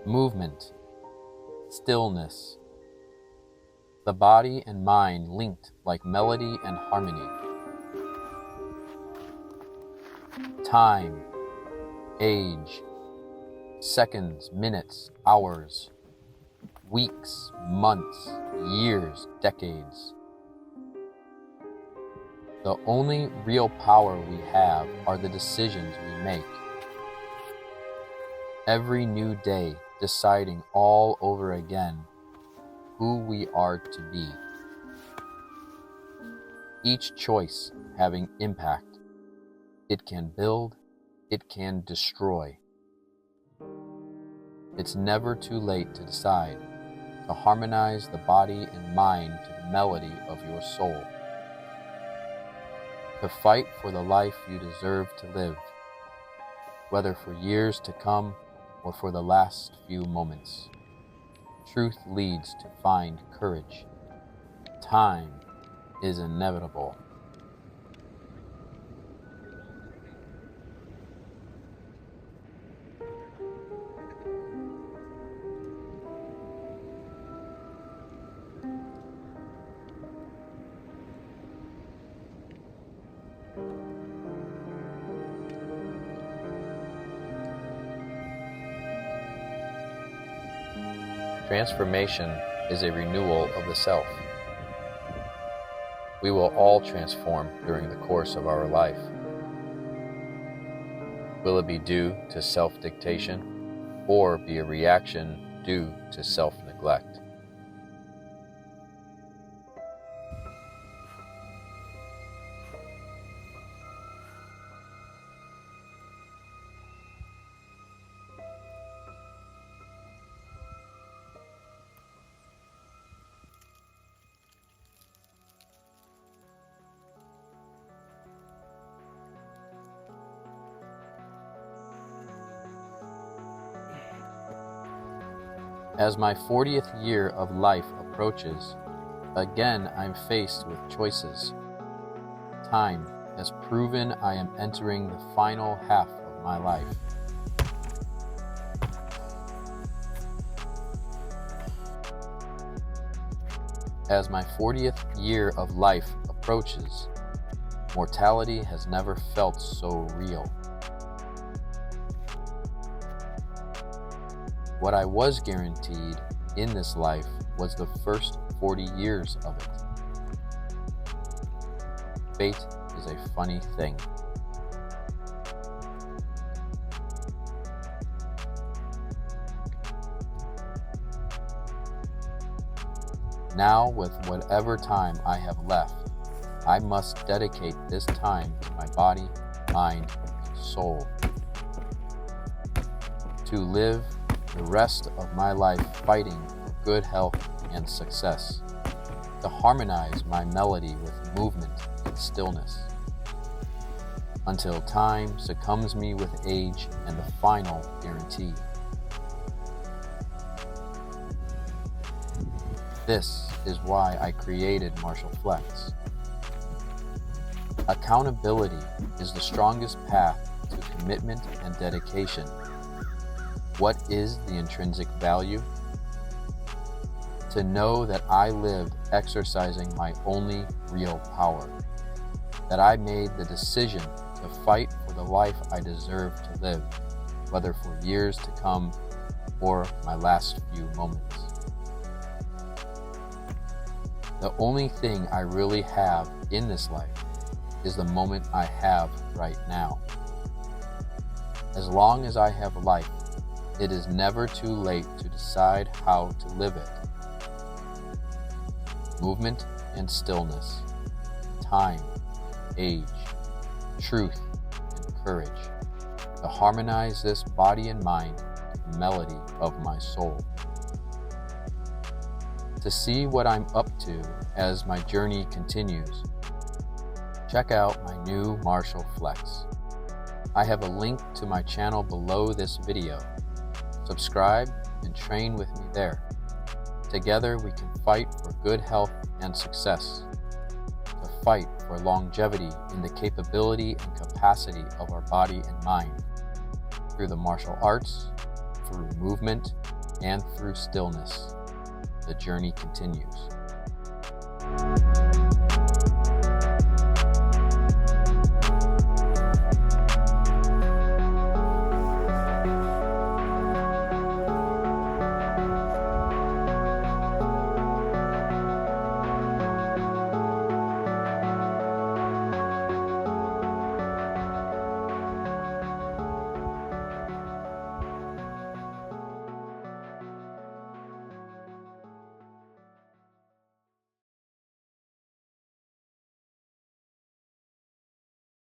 Movement, stillness, the body and mind linked like melody and harmony. Time, age, seconds, minutes, hours, weeks, months, years, decades. The only real power we have are the decisions we make. Every new day, deciding all over again who we are to be. Each choice having impact. It can build, it can destroy. It's never too late to decide to harmonize the body and mind to the melody of your soul. To fight for the life you deserve to live, whether for years to come or for the last few moments. Truth leads to find courage. Time is inevitable. Transformation is a renewal of the self. We will all transform during the course of our life. Will it be due to self-dictation or be a reaction due to self-neglect? As my 40th year of life approaches, again I'm faced with choices. Time has proven I am entering the final half of my life. As my 40th year of life approaches, mortality has never felt so real. What I was guaranteed in this life was the first 40 years of it. Fate is a funny thing. Now, with whatever time I have left, I must dedicate this time to my body, mind, and soul. To live the rest of my life fighting for good health and success, to harmonize my melody with movement and stillness, until time succumbs me with age and the final guarantee. This is why I created Martial Flex. Accountability is the strongest path to commitment and dedication. What is the intrinsic value? To know that I lived exercising my only real power, that I made the decision to fight for the life I deserve to live, whether for years to come or my last few moments. The only thing I really have in this life is the moment I have right now. As long as I have life, it is never too late to decide how to live it. Movement and stillness, time, age, truth, and courage, to harmonize this body and mind to the melody of my soul. To see what I'm up to as my journey continues, check out my new Martial Flex. I have a link to my channel below this video. Subscribe and train with me there. Together we can fight for good health and success, to fight for longevity in the capability and capacity of our body and mind, through the martial arts, through movement, and through stillness. The journey continues.